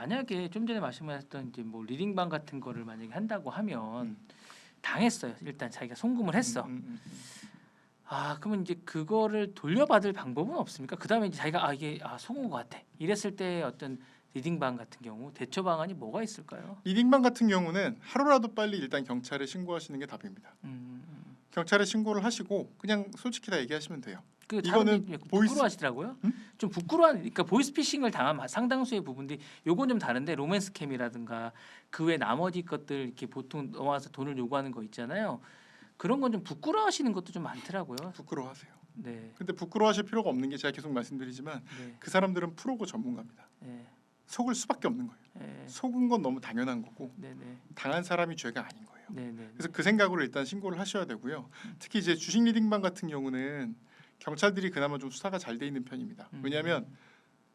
만약에 좀 전에 말씀하셨던 이제 뭐 리딩방 같은 거를 만약에 한다고 하면 당했어요. 일단 자기가 송금을 했어. 아 그러면 이제 그거를 돌려받을 방법은 없습니까? 그 다음에 이제 자기가 이게 속은 것 같아. 이랬을 때 어떤 리딩방 같은 경우 대처 방안이 뭐가 있을까요? 리딩방 같은 경우는 하루라도 빨리 일단 경찰에 신고하시는 게 답입니다. 경찰에 신고를 하시고 그냥 솔직히 다 얘기하시면 돼요. 그 이거는 사람들이 보이스- 부끄러워하시더라고요. 응? 좀 부끄러워하니까 보이스피싱을 당한 상당수의 부분들이 요건 좀 다른데 로맨스 캠이라든가 그 외 나머지 것들 이렇게 보통 넘어와서 돈을 요구하는 거 있잖아요. 그런 건 좀 부끄러워하시는 것도 좀 많더라고요. 부끄러워하세요. 네, 근데 부끄러워하실 필요가 없는 게 제가 계속 말씀드리지만 네, 그 사람들은 프로고 전문가입니다. 네, 속을 수밖에 없는 거예요. 네, 속은 건 너무 당연한 거고 네, 네, 당한 사람이 죄가 아닌 거예요. 네, 네. 그래서 그 생각으로 일단 신고를 하셔야 되고요. 특히 이제 주식 리딩방 같은 경우는 경찰들이 그나마 좀 수사가 잘 돼 있는 편입니다. 왜냐하면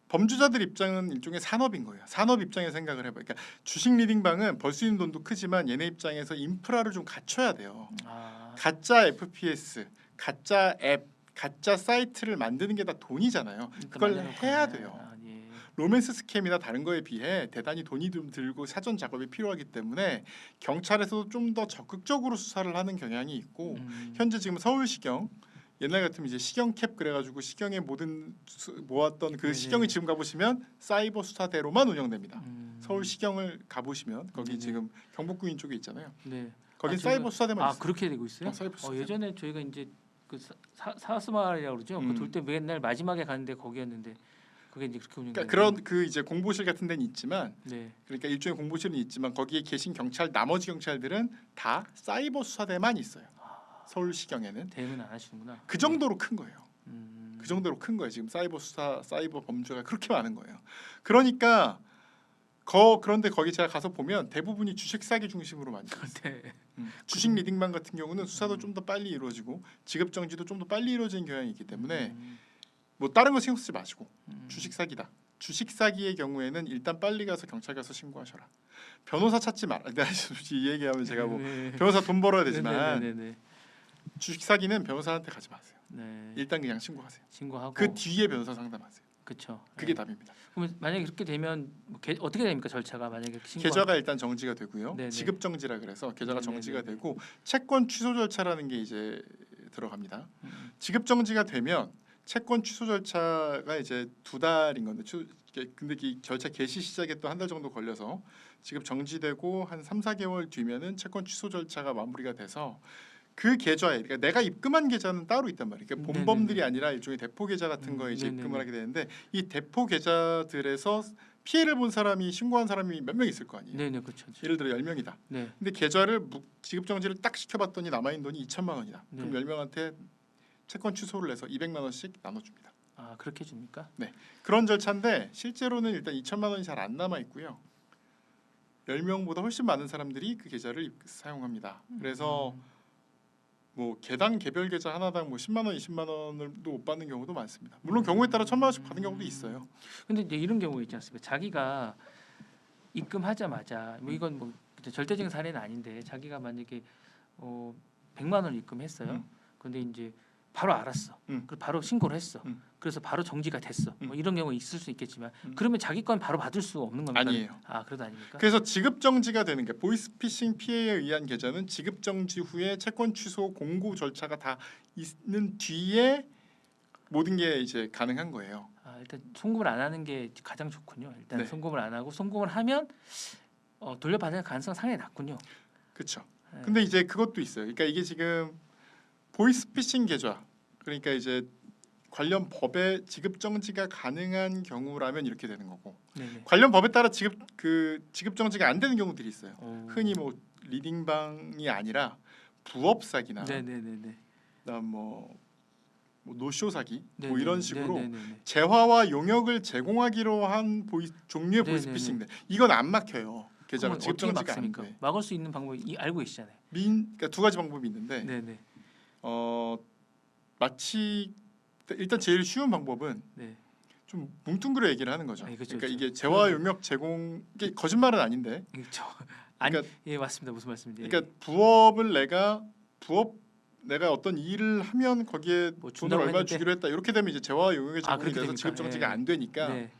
범죄자들 입장은 일종의 산업인 거예요. 산업 입장에서 생각을 해봐요. 그러니까 주식 리딩방은 벌 수 있는 돈도 크지만 얘네 입장에서 인프라를 좀 갖춰야 돼요. 가짜 FPS, 가짜 앱, 가짜 사이트를 만드는 게 다 돈이잖아요. 그걸 해야 돼요. 예. 로맨스 스캠이나 다른 거에 비해 대단히 돈이 좀 들고 사전 작업이 필요하기 때문에 경찰에서도 좀 더 적극적으로 수사를 하는 경향이 있고 현재 지금 서울시경 옛날 같으면 이제 시경캡 그래가지고 시경의 모든 모았던 그 네네. 시경이 지금 가보시면 사이버 수사대로만 운영됩니다. 서울시경을 가보시면 거기 네네. 지금 경복궁인 쪽에 있잖아요. 네. 거긴 저희가- 사이버 수사대만 있어요. 그렇게 되고 있어요? 사이버 수사대. 예전에 저희가 이제 그 사스마을이라고 그러죠. 그 돌 때 맨날 마지막에 가는데 거기였는데 그게 이제 그렇게 운영되는 그러니까 그런 그 이제 공보실 같은 데는 있지만 네. 그러니까 일종의 공보실은 있지만 거기에 계신 경찰 나머지 경찰들은 다 사이버 수사대만 있어요. 서울시경에는 대응은 안 하시는구나. 그 정도로 큰 거예요. 음. 그 정도로 큰 거예요. 지금 사이버 수사, 사이버 범죄가 그렇게 많은 거예요. 그러니까 그런데 거기 제가 가서 보면 대부분이 주식 사기 중심으로 많이 돼요. 네. 주식 리딩방 같은 경우는 수사도 좀 더 빨리 이루어지고 지급 정지도 좀 더 빨리 이루어지는 경향이 있기 때문에 뭐 다른 거 신경 쓰지 마시고 주식 사기다. 주식 사기의 경우에는 일단 빨리 가서 경찰 가서 신고하셔라. 변호사 찾지 마라. 내가 이 얘기하면 제가 뭐 네. 변호사 돈 벌어야 되지만 네네네. 주식 사기는 변호사한테 가지 마세요. 네. 일단 그냥 신고하세요. 신고하고 그 뒤에 변호사 상담하세요. 그렇죠. 그게 답입니다. 그러면 만약에 그렇게 되면 뭐 어떻게 됩니까 절차가 만약에 계좌가 일단 정지가 되고요. 네네. 지급 정지라 그래서 계좌가 네네네. 정지가 되고 채권 취소 절차라는 게 이제 들어갑니다. 지급 정지가 되면 채권 취소 절차가 이제 2달인 건데 근데 이 절차 개시 시작에 또 1달 정도 걸려서 지급 정지되고 한 3-4개월 뒤면은 채권 취소 절차가 마무리가 돼서 그 계좌에 그러니까 내가 입금한 계좌는 따로 있단 말이에요. 그러니까 본범들이 아니라 일종의 대포 계좌 같은 거에 이제 네네네. 입금을 하게 되는데 이 대포 계좌들에서 피해를 본 사람이 신고한 사람이 몇 명 있을 거 아니에요. 네네 그렇죠. 예를 들어 10명이다. 네. 근데 계좌를 지급 정지를 딱 시켜봤더니 남아있는 돈이 2천만 원이다. 그럼 네. 10명한테 채권 취소를 해서 200만 원씩 나눠줍니다. 그렇게 줍니까? 그런 절차인데 실제로는 일단 2천만 원이 잘 안 남아 있고요. 10명보다 훨씬 많은 사람들이 그 계좌를 사용합니다. 그래서 뭐 개당 개별 계좌 하나당 뭐 10만 원, 20만 원을도 못 받는 경우도 많습니다. 물론 경우에 따라 1,000만 원씩 받는 경우도 있어요. 근데 이제 이런 경우 있지 않습니까? 자기가 입금하자마자 뭐 이건 뭐 절대적인 사례는 아닌데 자기가 만약에 100만 원을 입금했어요. 근데 이제 바로 알았어. 그리고 바로 신고를 했어. 그래서 바로 정지가 됐어. 뭐 이런 경우 있을 수 있겠지만 그러면 자기 건 바로 받을 수 없는 겁니까? 아니에요. 그래도 아닙니까? 그래서 지급 정지가 되는 게 보이스피싱 피해에 의한 계좌는 지급 정지 후에 채권 취소 공고 절차가 다 있는 뒤에 모든 게 이제 가능한 거예요. 일단 송금을 안 하는 게 가장 좋군요. 일단 네. 송금을 안 하고 송금을 하면 돌려받을 가능성 상당히 낮군요. 그렇죠. 네. 근데 이제 그것도 있어요. 그러니까 이게 지금 보이스피싱 계좌 그러니까 이제 관련 법에 지급 정지가 가능한 경우라면 이렇게 되는 거고 네네. 관련 법에 따라 지급 정지가 안 되는 경우들이 있어요. 오. 흔히 뭐 리딩방이 아니라 부업 사기나 네네네네. 그다음 뭐 노쇼 사기 뭐 네네. 이런 식으로 네네네네. 재화와 용역을 제공하기로 한 종류의 네네네. 보이스피싱인데 이건 안 막혀요. 계좌가 그러면 지급 어떻게 정지가 안 막습니까? 돼. 막을 수 있는 방법이 알고 계시잖아요. 그러니까 두 가지 방법이 있는데 네네. 마치 일단 제일 쉬운 방법은 네. 좀 뭉뚱그려 얘기를 하는 거죠. 그렇죠, 그러니까 그렇죠. 이게 재화 용역 제공 이게 거짓말은 아닌데 그렇죠. 그러니까- 예 맞습니다. 무슨 말씀인지. 그러니까 부업을 내가 어떤 일을 하면 거기에 뭐 돈을 준다고 얼마 했는데- 주기로 했다 이렇게 되면 이제 재화 용역의 제공이 그렇게 돼서 됩니까? 지급 정지가 예. 안 되니까 네.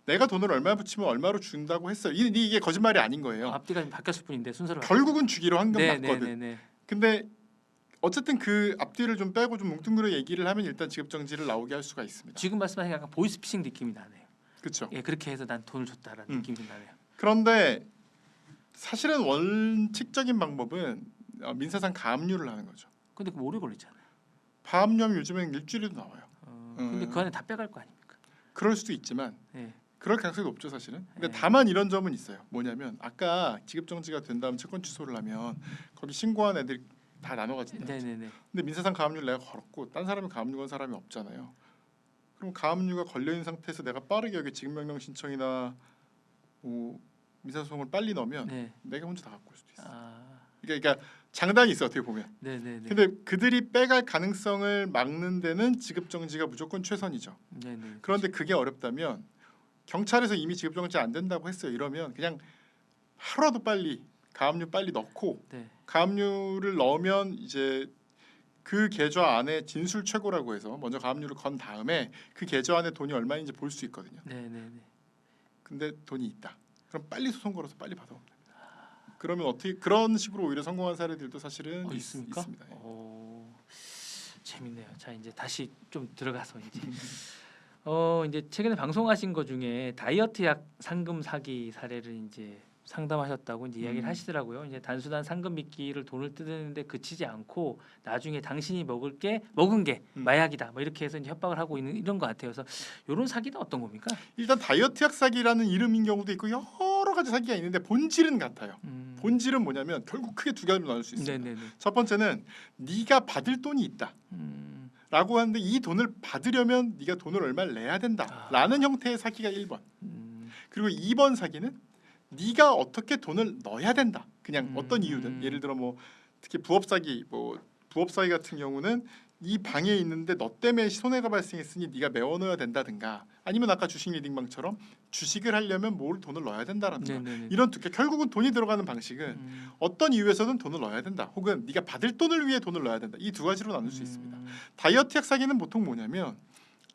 내가 돈을 얼마 붙이면 얼마로 준다고 했어요. 이게 거짓말이 아닌 거예요. 앞뒤가 좀 바뀌었을 뿐인데 순서를 결국은 주기로 한 건 네, 맞거든. 네. 근데 어쨌든 그 앞뒤를 좀 빼고 좀 뭉뚱그려 얘기를 하면 일단 지급정지를 나오게 할 수가 있습니다. 지금 말씀하신 약간 보이스피싱 느낌이 나네요. 그렇죠. 예, 그렇게 해서 난 돈을 줬다라는 느낌이 좀 나네요. 그런데 사실은 원칙적인 방법은 민사상 가압류를 하는 거죠. 근데 그 오래 걸리잖아요. 가압류하면 요즘엔 일주일에도 나와요. 근데 그 안에 다 빼갈 거 아닙니까? 그럴 수도 있지만 예. 그럴 가능성이 높죠 사실은. 근데 네. 다만 이런 점은 있어요. 뭐냐면 아까 지급정지가 된 다음 채권 취소를 하면 거기 신고한 애들 다 나눠 가진다. 네네네. 근데 민사상 가압류를 내가 걸었고 딴 사람이 가압류 건 사람이 없잖아요. 그럼 가압류가 걸려 있는 상태에서 내가 빠르게 여기 지급명령 신청이나 뭐 민사소송을 빨리 넣으면 네. 내가 혼자 다 갖고 올 수도 있어. 아, 그러니까 장단이 있어 어떻게 보면. 네네네. 근데 그들이 빼갈 가능성을 막는 데는 지급정지가 무조건 최선이죠. 네네. 그런데 그게 어렵다면 경찰에서 이미 지급정지 안 된다고 했어요. 이러면 그냥 하루라도 빨리 가압류 빨리 넣고 네. 가압류를 넣으면 이제 그 계좌 안에 진술 최고라고 해서 먼저 가압류를 건 다음에 그 계좌 안에 돈이 얼마인지 볼 수 있거든요. 네네네. 근데 돈이 있다. 그럼 빨리 소송 걸어서 빨리 받아오면 됩니다. 그러면 어떻게 그런 식으로 오히려 성공한 사례들도 사실은 있습니까? 있습니다. 예. 재밌네요. 자 이제 다시 좀 들어가서 이제 최근에 방송하신 것 중에 다이어트 약 상금 사기 사례를 이제 상담하셨다고 이제 이야기를 하시더라고요. 이제 단순한 상금 미끼를 돈을 뜯는데 그치지 않고 나중에 당신이 먹은 게 마약이다. 뭐 이렇게 해서 이제 협박을 하고 있는 이런 것 같아요. 그래서 이런 사기는 어떤 겁니까? 일단 다이어트 약 사기라는 이름인 경우도 있고 여러 가지 사기가 있는데 본질은 같아요. 본질은 뭐냐면 결국 크게 두 가지로 나눌 수 있습니다. 네네네. 첫 번째는 네가 받을 돈이 있다. 라고 하는데 이 돈을 받으려면 네가 돈을 얼마를 내야 된다라는 형태의 사기가 1번. 그리고 2번 사기는 네가 어떻게 돈을 넣어야 된다. 그냥 어떤 이유든 예를 들어 뭐 특히 부업 사기 부업 사기 같은 경우는 이 방에 있는데 너 때문에 손해가 발생했으니 네가 메워 넣어야 된다든가 아니면 아까 주식 리딩방처럼 주식을 하려면 뭘 돈을 넣어야 된다라든가 네네네. 이런 결국은 돈이 들어가는 방식은 어떤 이유에서는 돈을 넣어야 된다. 혹은 네가 받을 돈을 위해 돈을 넣어야 된다. 이 두 가지로 나눌 수 있습니다. 다이어트 약 사기는 보통 뭐냐면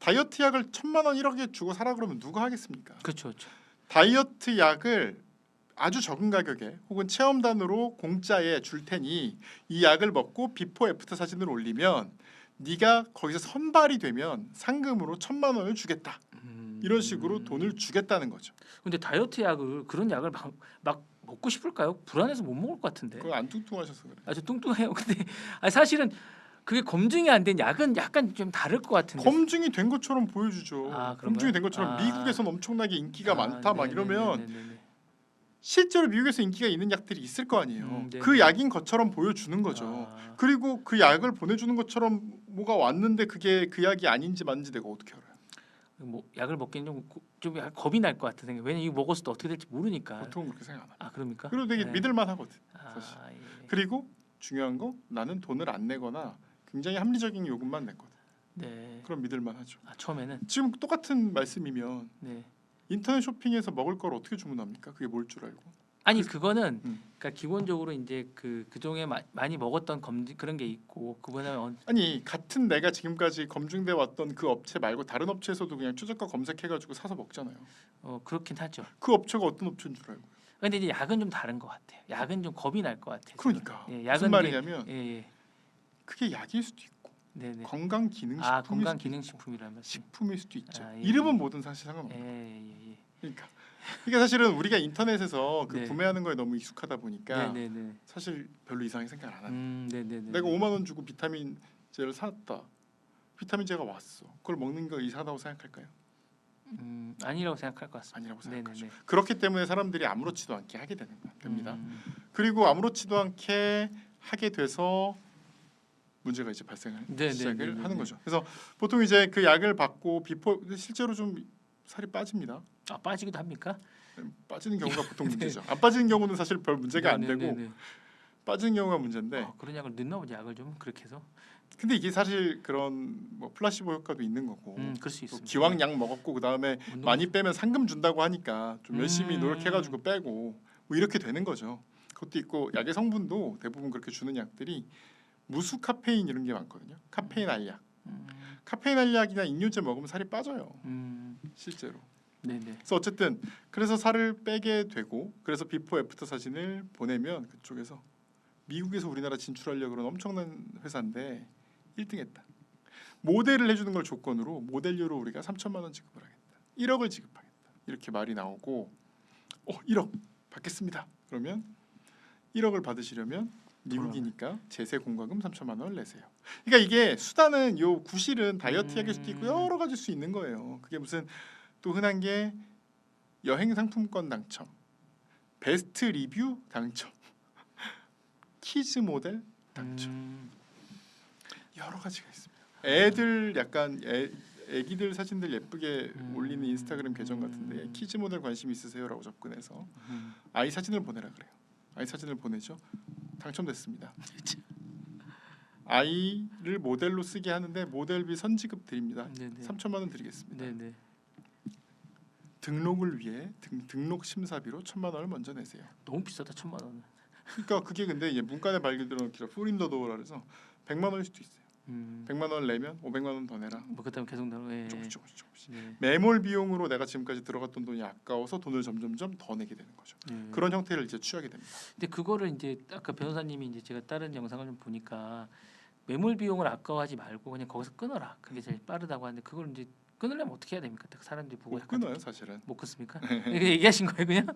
다이어트 약을 1,000만 원 1억에 주고 사라 그러면 누가 하겠습니까? 그렇죠. 다이어트 약을 아주 적은 가격에 혹은 체험단으로 공짜에 줄 테니 이 약을 먹고 비포 애프터 사진을 올리면 네가 거기서 선발이 되면 상금으로 1,000만 원을 주겠다. 이런 식으로 돈을 주겠다는 거죠. 근데 다이어트 약을 그런 약을 막 먹고 싶을까요? 불안해서 못 먹을 것 같은데. 그거 안 뚱뚱하셔서 그래. 아주 뚱뚱해요. 근데 사실은 그게 검증이 안 된 약은 약간 좀 다를 것 같은데. 검증이 된 것처럼 보여주죠. 아, 검증이 된 것처럼 아. 미국에선 엄청나게 인기가 많다 막 이러면 네네네네네. 실제로 미국에서 인기가 있는 약들이 있을 거 아니에요. 네네. 그 약인 것처럼 보여주는 거죠. 아. 그리고 그 약을 보내주는 것처럼 뭐가 왔는데 그게 그 약이 아닌지 맞는지 내가 어떻게 알아요? 뭐 약을 먹기는 좀 약간 겁이 날 것 같은 생각. 왜냐면 이거 먹었을 때 어떻게 될지 모르니까. 보통 그렇게 생각 안 합니다. 아 그럽니까? 그리고 되게 네. 믿을만하거든. 사실. 아, 예. 그리고 중요한 거 나는 돈을 안 내거나 굉장히 합리적인 요금만 냈거든. 네. 그럼 믿을만하죠. 아 처음에는. 지금 똑같은 말씀이면 네. 인터넷 쇼핑에서 먹을 걸 어떻게 주문합니까? 그게 뭘 줄 알고? 아니 그거는 음. 그러니까 기본적으로 이제 그동에 많이 먹었던 검증 그런 게 있고 그거는 아니 같은 내가 지금까지 검증돼 왔던 그 업체 말고 다른 업체에서도 그냥 최저가 검색해가지고 사서 먹잖아요. 그렇긴 하죠. 그 업체가 어떤 업체인 줄 알고? 근데 이제 약은 좀 다른 것 같아요. 약은 좀 겁이 날 것 같아요. 그러니까 예, 무슨 말이냐면 예. 그게 약일 수도 있고 네네. 건강 기능 아 식품일 건강 수도 기능 있고 식품이라는 말씀. 식품일 수도 있죠. 아, 예, 이름은 예. 뭐든 사실 상관없어요. 예. 그러니까 이게 사실은 우리가 인터넷에서 그 네. 구매하는 거에 너무 익숙하다 보니까 네네네. 사실 별로 이상하게 생각 안 하는. 네네네. 내가 5만 원 주고 비타민제를 샀다. 비타민제가 왔어. 그걸 먹는 거 이상하다고 생각할까요? 아니라고 생각할 것 같습니다. 아니라고 생각하죠. 네네네. 그렇기 때문에 사람들이 아무렇지도 않게 하게 됩니다. 음. 그리고 아무렇지도 않게 하게 돼서 문제가 이제 발생을 네네네네네. 시작을 하는 거죠. 그래서 보통 이제 그 약을 받고 비포 실제로 좀 살이 빠집니다. 아 빠지기도 합니까? 빠지는 경우가 보통 문제죠. 안 빠지는 경우는 사실 별 문제가 안 되고 네네네네. 빠지는 경우가 문제인데 그런 약을 넣나 보지 약을 좀 그렇게 해서. 근데 이게 사실 그런 뭐 플라시보 효과도 있는 거고 그럴 수 또 있습니다. 기왕 약 먹었고 그 다음에 운동- 많이 빼면 상금 준다고 하니까 좀 열심히 노력해가지고 빼고 뭐 이렇게 되는 거죠. 그것도 있고 약의 성분도 대부분 그렇게 주는 약들이 무수 카페인 이런 게 많거든요. 카페인 알약, 음. 카페인 알약이나 인유제 먹으면 살이 빠져요. 음. 실제로. 네네. 그래서 어쨌든 그래서 살을 빼게 되고 그래서 비포 애프터 사진을 보내면 그쪽에서 미국에서 우리나라 진출하려고 그런 엄청난 회사인데 1등했다. 모델을 해주는 걸 조건으로 모델료로 우리가 3천만 원 지급을 하겠다. 1억을 지급하겠다. 이렇게 말이 나오고 1억 받겠습니다. 그러면 1억을 받으시려면 미국이니까 제세 공과금 3천만 원을 내세요. 그러니까 이게 수단은 요 구실은 다이어트 약일 수도 있고 여러 가지일 수 있는 거예요. 그게 무슨 또 흔한 게 여행 상품권 당첨, 베스트 리뷰 당첨, 키즈 모델 당첨 여러 가지가 있습니다. 애들 약간 애기들 사진들 예쁘게 올리는 인스타그램 계정 같은데 키즈 모델 관심 있으세요라고 접근해서 아이 사진을 보내라 그래요. 아이 사진을 보내죠. 당첨됐습니다. 아이를 모델로 쓰게 하는데 모델비 선지급 드립니다. 네네. 3천만 원 드리겠습니다. 네네. 등록을 위해 등록 심사비로 1,000만 원을 먼저 내세요. 너무 비싸다 1,000만 원. 그러니까 그게 근데 이제 문간에 발견되는 프린더도어라 그래서 100만 원일 수도 있어요. 100만 원을 내면 500만 원 더 내라. 뭐 그다음 계속 나고. 예. 조금씩. 네. 매몰 비용으로 내가 지금까지 들어갔던 돈이 아까워서 돈을 점점점 더 내게 되는 거죠. 예. 그런 형태를 이제 취하게 됩니다. 근데 그거를 이제 아까 변호사님이 이제 제가 다른 영상을 좀 보니까 매몰 비용을 아까워하지 말고 그냥 거기서 끊어라. 그게 제일 빠르다고 하는데 그걸 이제 끊으려면 어떻게 해야 됩니까? 사람들이 보고 못 약간 끊어요, 사실은. 못 끊습니까? 이렇게 얘기하신 거예요, 그냥?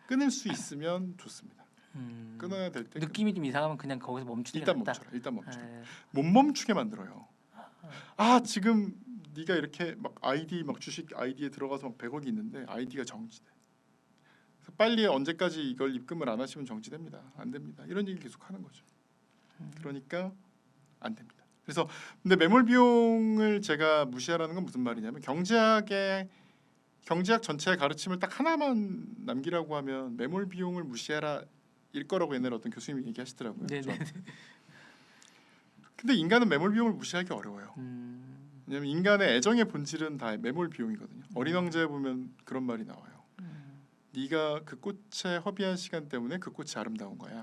끊을 수 있으면 좋습니다. 끊어야 될 때 느낌이 좀 이상하면 그냥 거기서 멈추는 게 일단 낫다. 멈춰라. 일단 멈춰. 예. 못 멈추게 만들어요. 지금 네가 이렇게 막 아이디 막 주식 아이디에 들어가서 막 100억이 있는데 아이디가 정지돼. 그래서 빨리 언제까지 이걸 입금을 안 하시면 정지됩니다. 안 됩니다. 이런 얘기 계속 하는 거죠. 그러니까 안 됩니다. 그래서 근데 매몰 비용을 제가 무시하라는 건 무슨 말이냐면 경제학 전체의 가르침을 딱 하나만 남기라고 하면 매몰 비용을 무시하라 일 거라고 옛날에 어떤 교수님이 얘기하시더라고요. 네네. 근데 인간은 매몰 비용을 무시하기 어려워요. 왜냐하면 인간의 애정의 본질은 다 매몰 비용이거든요. 어린 왕자에 보면 그런 말이 나와요. 네가 그 꽃에 허비한 시간 때문에 그 꽃이 아름다운 거야.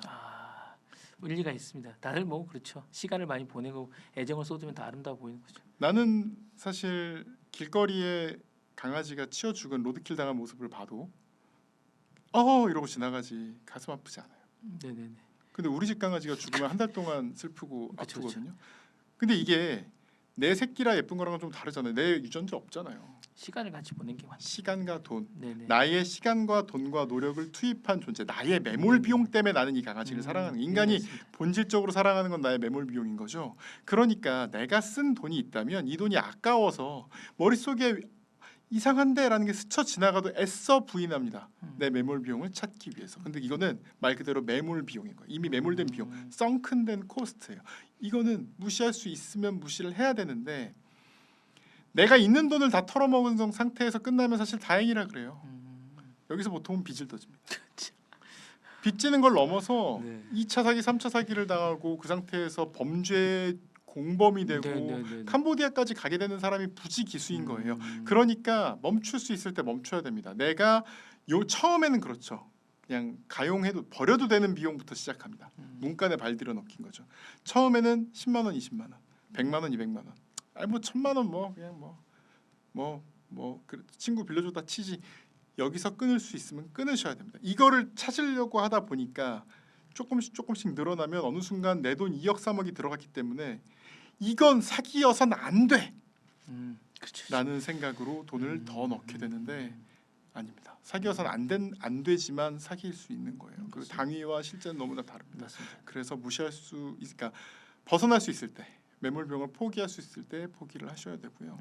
일리가 있습니다. 다들 뭐 그렇죠. 시간을 많이 보내고 애정을 쏟으면 더 아름다워 보이는 거죠. 나는 사실 길거리에 강아지가 치여 죽은 로드킬 당한 모습을 봐도 이러고 지나가지 가슴 아프지 않아요. 네네네. 근데 우리 집 강아지가 죽으면 한 달 동안 슬프고 그쵸, 아프거든요. 근데 이게 내 새끼라 예쁜 거랑은 좀 다르잖아요. 내 유전자 없잖아요. 시간을 같이 보낸 게 맞죠. 시간과 돈, 네네. 나의 시간과 돈과 노력을 투입한 존재, 나의 매몰 비용 때문에 나는 이 강아지를 사랑하는 거예요. 인간이 맞습니다. 본질적으로 사랑하는 건 나의 매몰 비용인 거죠. 그러니까 내가 쓴 돈이 있다면 이 돈이 아까워서 머릿속에 이상한데라는 게 스쳐 지나가도 애써 부인합니다. 내 매몰 비용을 찾기 위해서. 근데 이거는 말 그대로 매몰 비용인 거예요. 이미 매몰된 비용, 썬큰된 코스트예요. 이거는 무시할 수 있으면 무시를 해야 되는데 내가 있는 돈을 다 털어먹은 상태에서 끝나면 사실 다행이라 그래요. 여기서 보통은 빚을 떠집니다. 빚지는 걸 넘어서 네. 2차 사기, 3차 사기를 당하고 그 상태에서 범죄 공범이 되고 네네네. 캄보디아까지 가게 되는 사람이 부지기수인 거예요. 그러니까 멈출 수 있을 때 멈춰야 됩니다. 내가 처음에는 그렇죠. 그냥 가용해도 버려도 되는 비용부터 시작합니다. 문간에 발들여 넣긴 거죠. 처음에는 10만 원, 20만 원, 100만 원, 200만 원. 뭐 1,000만 원 뭐 그냥 친구 빌려줬다 치지. 여기서 끊을 수 있으면 끊으셔야 됩니다. 이거를 찾으려고 하다 보니까 조금씩 늘어나면 어느 순간 내 돈 2억 3억이 들어갔기 때문에 이건 사기여선 안 돼. 라는 생각으로 돈을 더 넣게 되는데 아닙니다. 사기여선 안 되지만 사기일 수 있는 거예요. 그 당위와 실제는 너무나 다릅니다. 맞습니다. 그래서 무시할 수 있으니까 벗어날 수 있을 때 매몰 비용을 포기할 수 있을 때 포기를 하셔야 되고요.